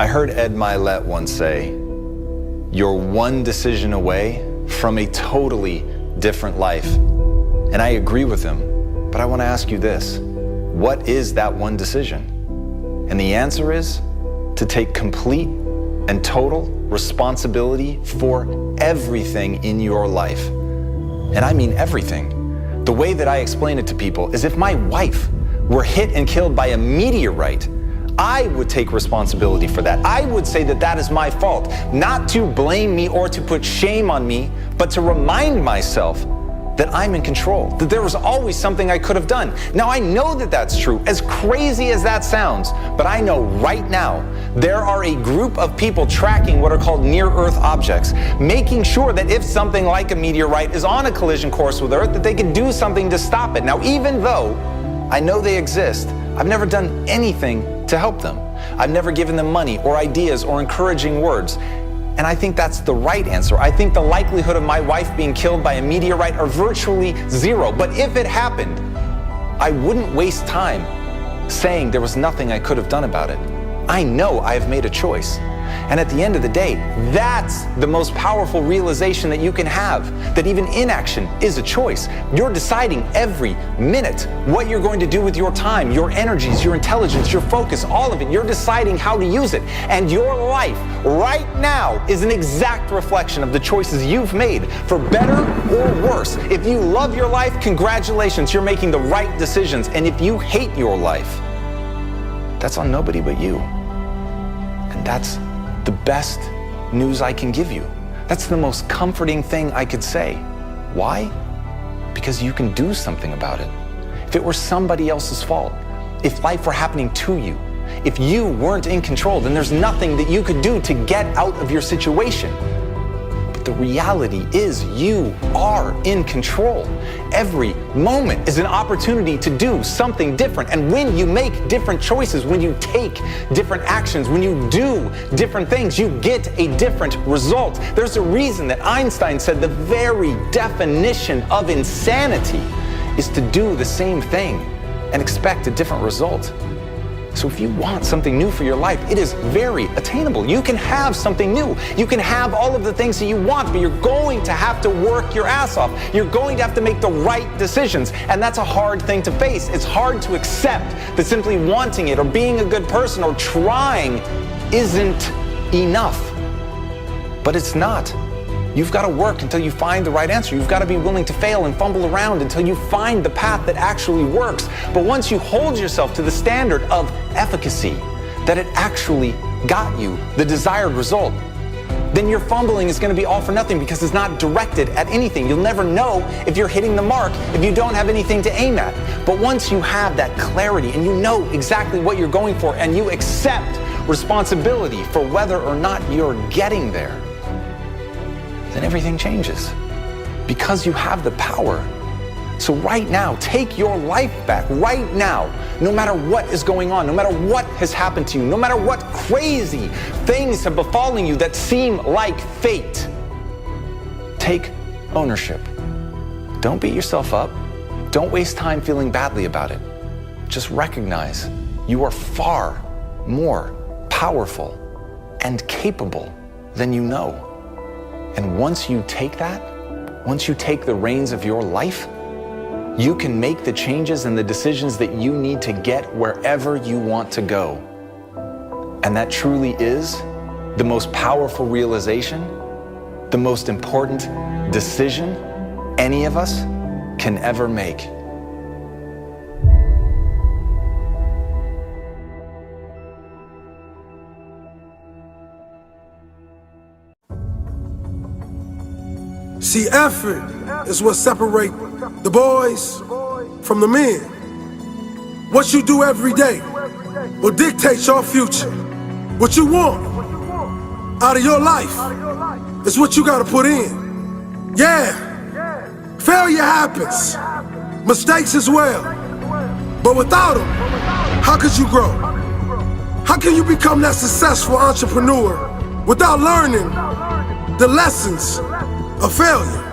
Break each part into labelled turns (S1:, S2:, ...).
S1: I heard Ed Milet once say, "You're one decision away from a totally different life." And I agree with him, but I want to ask you this. What is that one decision? And the answer is to take complete and total responsibility for everything in your life. And I mean everything. The way that I explain it to people is if my wife were hit and killed by a meteorite, I would take responsibility for that. I would say that that is my fault, not to blame me or to put shame on me, but to remind myself that I'm in control, that there was always something I could have done. Now I know that that's true, as crazy as that sounds, but I know right now there are a group of people tracking what are called near-Earth objects, making sure that if something like a meteorite is on a collision course with Earth, that they can do something to stop it. Now, even though I know they exist, I've never done anything to help them. I've never given them money or ideas or encouraging words. And I think that's the right answer. I think the likelihood of my wife being killed by a meteorite are virtually zero. But if it happened, I wouldn't waste time saying there was nothing I could have done about it. I know I have made a choice. And at the end of the day, that's the most powerful realization that you can have, that even inaction is a choice. You're deciding every minute what you're going to do with your time, your energies, your intelligence, your focus, all of it. You're deciding how to use it. And your life right now is an exact reflection of the choices you've made, for better or worse. If you love your life, congratulations, you're making the right decisions. And if you hate your life, that's on nobody but you. And that's the best news I can give you. That's the most comforting thing I could say. Why? Because you can do something about it. If it were somebody else's fault, if life were happening to you, if you weren't in control, then there's nothing that you could do to get out of your situation. But the reality is you are in control. Every moment is an opportunity to do something different. And when you make different choices, when you take different actions, when you do different things, you get a different result. There's a reason that Einstein said the very definition of insanity is to do the same thing and expect a different result. So if you want something new for your life, it is very attainable. You can have something new. You can have all of the things that you want, but you're going to have to work your ass off. You're going to have to make the right decisions. And that's a hard thing to face. It's hard to accept that simply wanting it or being a good person or trying isn't enough. But it's not. You've got to work until you find the right answer. You've got to be willing to fail and fumble around until you find the path that actually works. But once you hold yourself to the standard of efficacy, that it actually got you the desired result, then your fumbling is going to be all for nothing because it's not directed at anything. You'll never know if you're hitting the mark if you don't have anything to aim at. But once you have that clarity and you know exactly what you're going for and you accept responsibility for whether or not you're getting there, then everything changes because you have the power. So right now, take your life back right now, no matter what is going on, no matter what has happened to you, no matter what crazy things have befallen you that seem like fate. Take ownership. Don't beat yourself up. Don't waste time feeling badly about it. Just recognize you are far more powerful and capable than you know. And once you take that, once you take the reins of your life, you can make the changes and the decisions that you need to get wherever you want to go. And that truly is the most powerful realization, the most important decision any of us can ever make.
S2: See, effort is what separates the boys from the men. What you do every day will dictate your future. What you want out of your life is what you gotta put in. Yeah, failure happens, mistakes as well. But without them, how could you grow? How can you become that successful entrepreneur without learning the lessons of failure?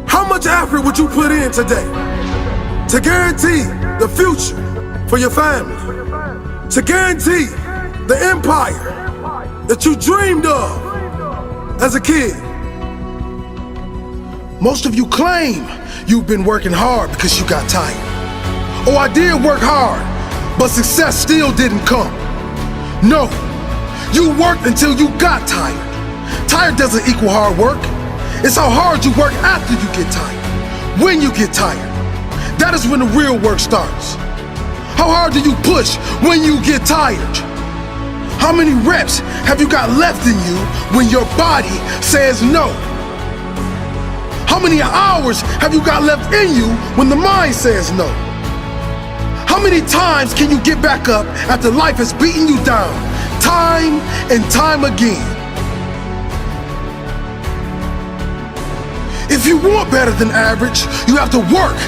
S2: How much effort would you put in today to guarantee the future for your family? To guarantee the empire that you dreamed of as a kid. Most of you claim you've been working hard because you got tired. Oh, I did work hard, but success still didn't come. No, you worked until you got tired. Tired doesn't equal hard work. It's how hard you work after you get tired. When you get tired, that is when the real work starts. How hard do you push when you get tired? How many reps have you got left in you when your body says no? How many hours have you got left in you when the mind says no? How many times can you get back up after life has beaten you down, time and time again? If you want better than average, you have to work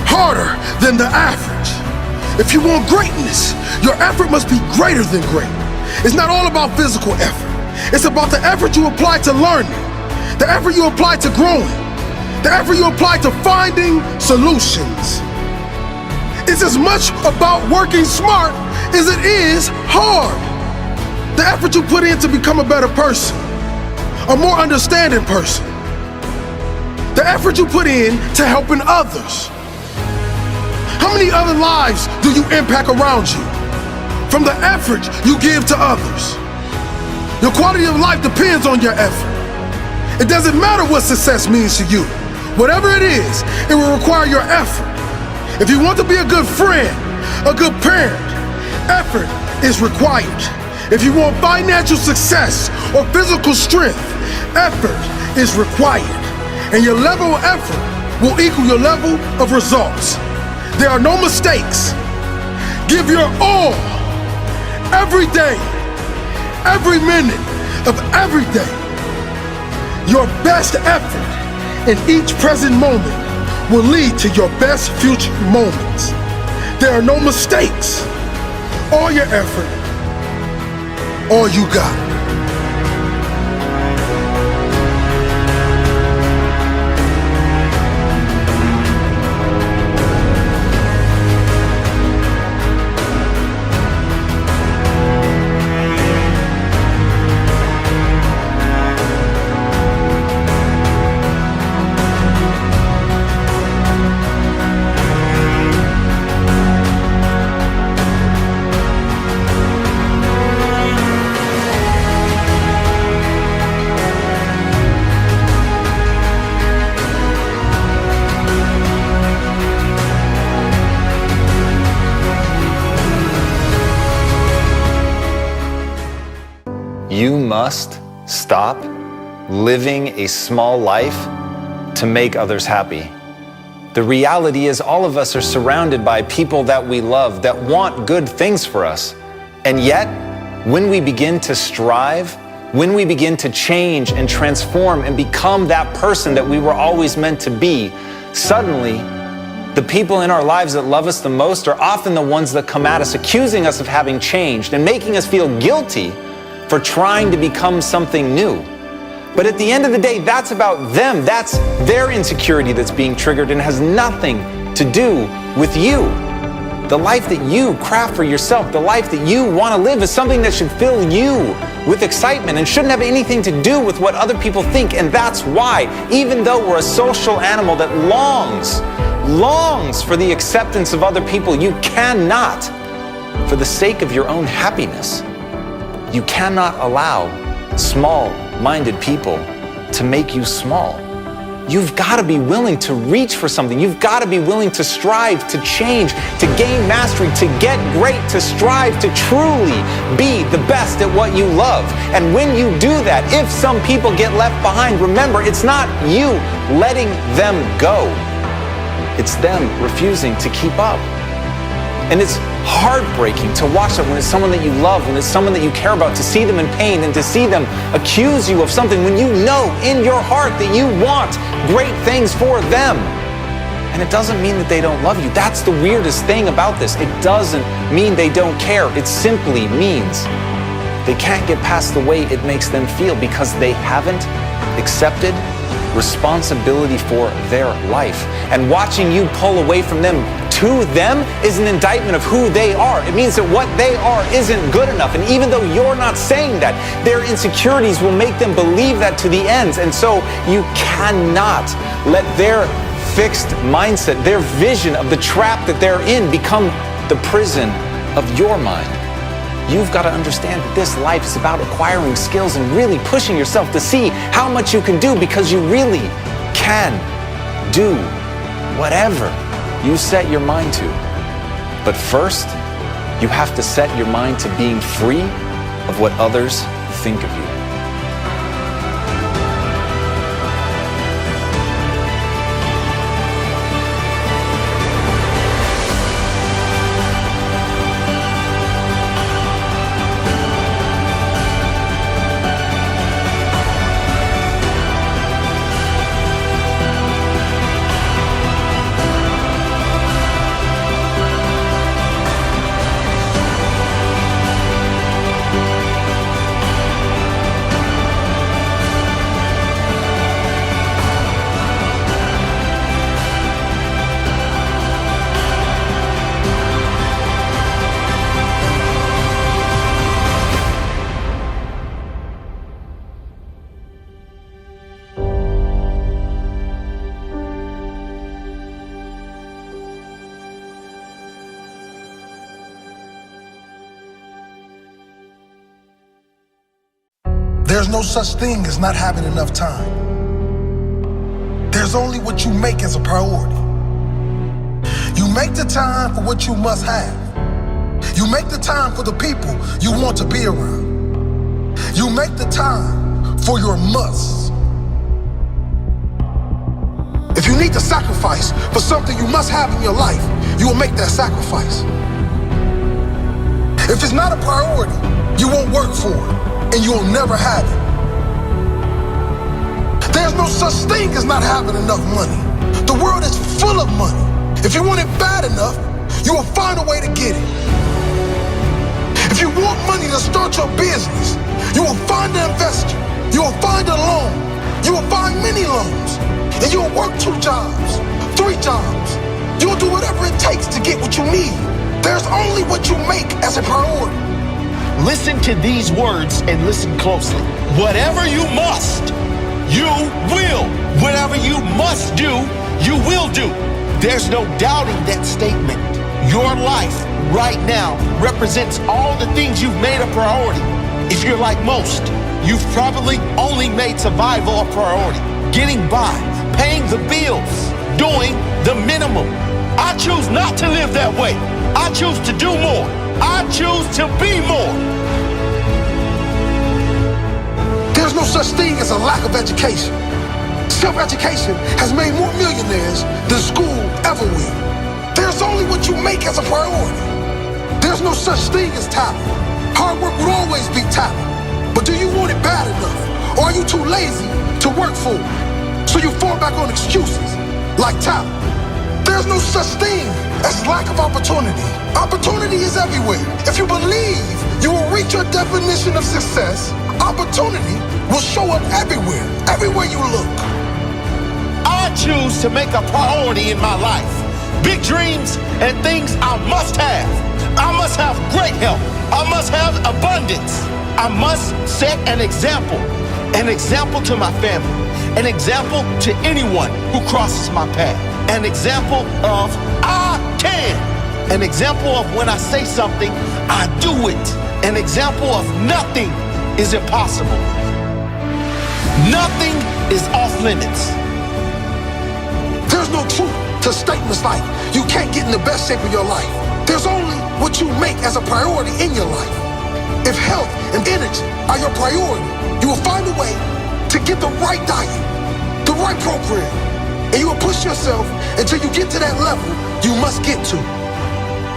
S2: harder than the average. If you want greatness, your effort must be greater than great. It's not all about physical effort. It's about the effort you apply to learning, the effort you apply to growing, the effort you apply to finding solutions. It's as much about working smart as it is hard. The effort you put in to become a better person, a more understanding person. The effort you put in to helping others. How many other lives do you impact around you from the effort you give to others? Your quality of life depends on your effort. It doesn't matter what success means to you. Whatever it is, it will require your effort. If you want to be a good friend, a good parent, effort is required. If you want financial success or physical strength, effort is required. And your level of effort will equal your level of results. There are no mistakes. Give your all, every day, every minute of every day. Your best effort in each present moment will lead to your best future moments. There are no mistakes. All your effort, all you got.
S1: You must stop living a small life to make others happy. The reality is all of us are surrounded by people that we love, that want good things for us. And yet, when we begin to strive, when we begin to change and transform and become that person that we were always meant to be, suddenly, the people in our lives that love us the most are often the ones that come at us accusing us of having changed and making us feel guilty for trying to become something new. But at the end of the day, that's about them. That's their insecurity that's being triggered and has nothing to do with you. The life that you craft for yourself, the life that you want to live, is something that should fill you with excitement and shouldn't have anything to do with what other people think. And that's why, even though we're a social animal that longs for the acceptance of other people, you cannot, for the sake of your own happiness, you cannot allow small-minded people to make you small. You've got to be willing to reach for something. You've got to be willing to strive, to change, to gain mastery, to get great, to strive, to truly be the best at what you love. And when you do that, if some people get left behind, remember, it's not you letting them go. It's them refusing to keep up. And it's heartbreaking to watch that when it's someone that you love, when it's someone that you care about, to see them in pain and to see them accuse you of something when you know in your heart that you want great things for them. And it doesn't mean that they don't love you. That's the weirdest thing about this. It doesn't mean they don't care. It simply means they can't get past the way it makes them feel because they haven't accepted responsibility for their life. And watching you pull away from them to them is an indictment of who they are. It means that what they are isn't good enough. And even though you're not saying that, their insecurities will make them believe that to the ends. And so you cannot let their fixed mindset, their vision of the trap that they're in, become the prison of your mind. You've got to understand that this life is about acquiring skills and really pushing yourself to see how much you can do, because you really can do whatever you set your mind to. But first, you have to set your mind to being free of what others think of you.
S2: There's no such thing as not having enough time. There's only what you make as a priority. You make the time for what you must have. You make the time for the people you want to be around. You make the time for your musts. If you need to sacrifice for something you must have in your life, you will make that sacrifice. If it's not a priority, you won't work for it, and you will never have it. There's no such thing as not having enough money. The world is full of money. If you want it bad enough, you will find a way to get it. If you want money to start your business, you will find an investor. You will find a loan. You will find many loans. And you will work 2 jobs, 3 jobs. You will do whatever it takes to get what you need. There's only what you make as a priority.
S3: Listen to these words and listen closely. Whatever you must, you will. Whatever you must do, you will do. There's no doubting that statement. Your life right now represents all the things you've made a priority. If you're like most, you've probably only made survival a priority. Getting by, paying the bills, doing the minimum. I choose not to live that way. I choose to do more. I choose to be more.
S2: There's no such thing as a lack of education. Self-education has made more millionaires than school ever will. There's only what you make as a priority. There's no such thing as talent. Hard work will always be talent. But do you want it bad enough? Or are you too lazy to work for it? So you fall back on excuses like talent. There's no such thing as lack of opportunity. Opportunity is everywhere. If you believe you will reach your definition of success, opportunity will show up everywhere, everywhere you look.
S3: I choose to make a priority in my life. Big dreams and things I must have. I must have great health. I must have abundance. I must set an example to my family, an example to anyone who crosses my path, an example of I can, an example of when I say something, I do it, an example of nothing is impossible. Nothing is off limits.
S2: There's no truth to statements like, you can't get in the best shape of your life. There's only what you make as a priority in your life. If health and energy are your priority, you will find a way to get the right diet, the right program, and you will push yourself until you get to that level you must get to.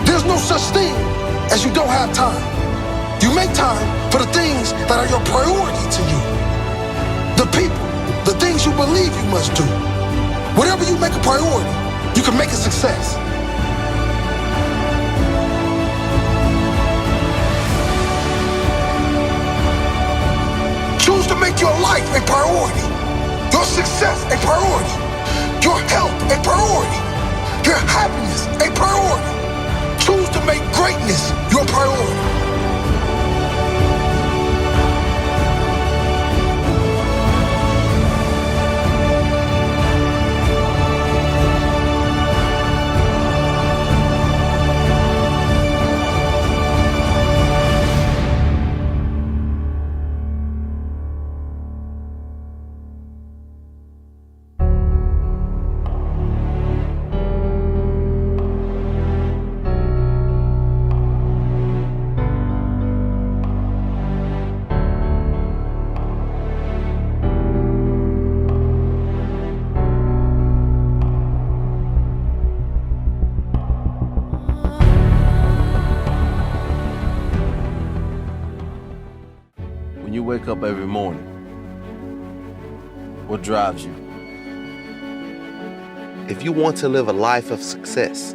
S2: There's no such thing as you don't have time. You make time for the things that are your priority to you. The people, the things you believe you must do. Whatever you make a priority, you can make a success. Choose to make your life a priority, your success a priority, your health a priority, your happiness a priority. Choose to make greatness your priority.
S3: When you wake up every morning, what drives you? If you want to live a life of success,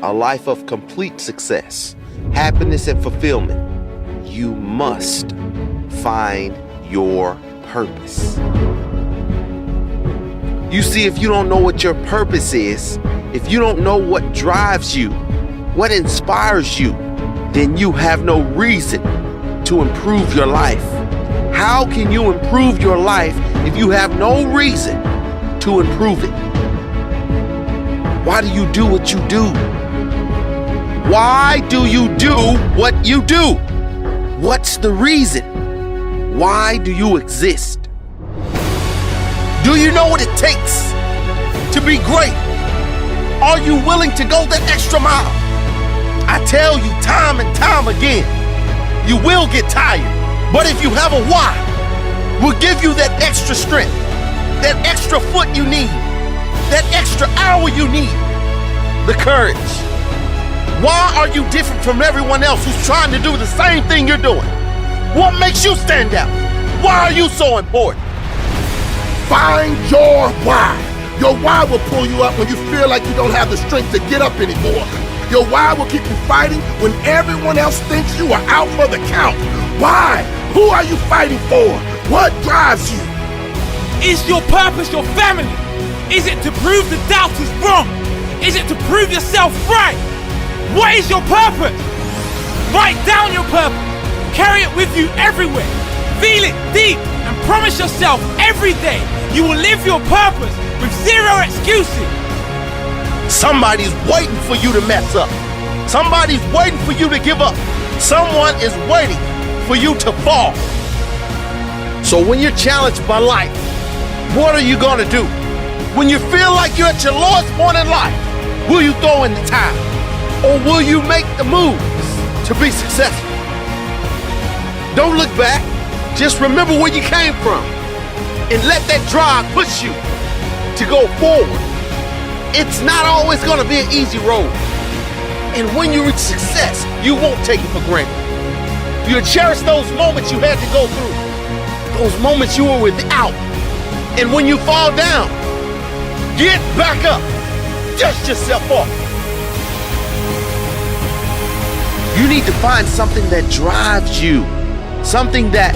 S3: a life of complete success, happiness and fulfillment, you must find your purpose. You see, if you don't know what your purpose is, if you don't know what drives you, what inspires you, then you have no reason to improve your life. How can you improve your life if you have no reason to improve it? Why do you do what you do? Why do you do what you do? What's the reason? Why do you exist? Do you know what it takes to be great? Are you willing to go that extra mile? I tell you time and time again, you will get tired. But if you have a why, we'll give you that extra strength, that extra foot you need, that extra hour you need, the courage. Why are you different from everyone else who's trying to do the same thing you're doing? What makes you stand out? Why are you so important?
S4: Find your why. Your why will pull you up when you feel like you don't have the strength to get up anymore. Your why will keep you fighting when everyone else thinks you are out for the count. Why? Who are you fighting for? What drives you?
S5: Is your purpose your family? Is it to prove the doubters wrong? Is it to prove yourself right? What is your purpose? Write down your purpose. Carry it with you everywhere. Feel it deep and promise yourself every day you will live your purpose with zero excuses.
S3: Somebody's waiting for you to mess up. Somebody's waiting for you to give up. Someone is waiting for you to fall. So when you're challenged by life, what are you gonna do? When you feel like you're at your lowest point in life, will you throw in the towel? Or will you make the moves to be successful? Don't look back. Just remember where you came from and let that drive push you to go forward. It's not always gonna be an easy road. And when you reach success, you won't take it for granted. You'll cherish those moments you had to go through, those moments you were without. And when you fall down, get back up, dust yourself off. You need to find something that drives you, something that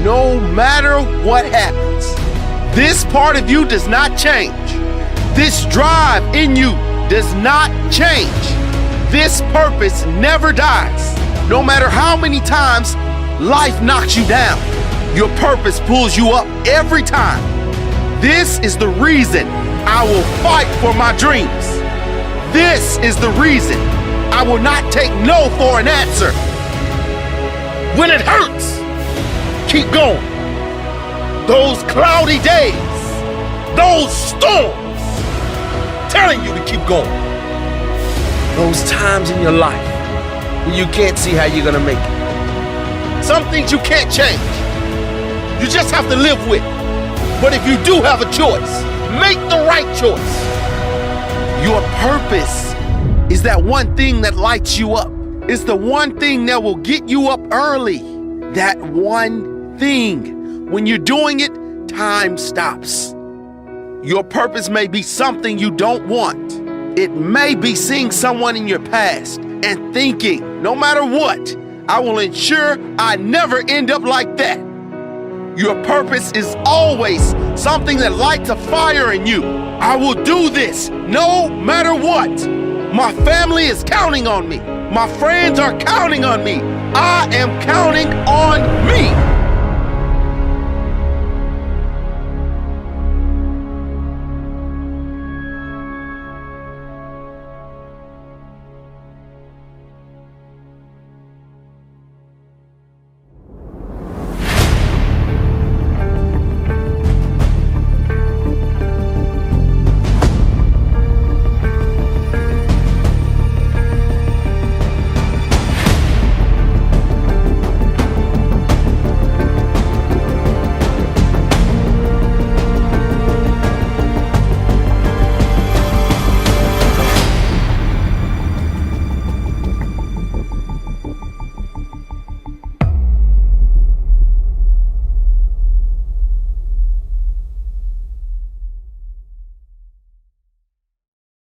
S3: no matter what happens, this part of you does not change. This drive in you does not change. This purpose never dies. No matter how many times life knocks you down, your purpose pulls you up every time. This is the reason I will fight for my dreams. This is the reason I will not take no for an answer. When it hurts, keep going. Those cloudy days, those storms, telling you to keep going. Those times in your life when you can't see how you're gonna make it. Some things you can't change. You just have to live with. But if you do have a choice, make the right choice. Your purpose is that one thing that lights you up. It's the one thing that will get you up early. That one thing. When you're doing it, time stops. Your purpose may be something you don't want. It may be seeing someone in your past and thinking, no matter what, I will ensure I never end up like that. Your purpose is always something that lights a fire in you, I will do this no matter what. My family is counting on me. My friends are counting on me. I am counting on me.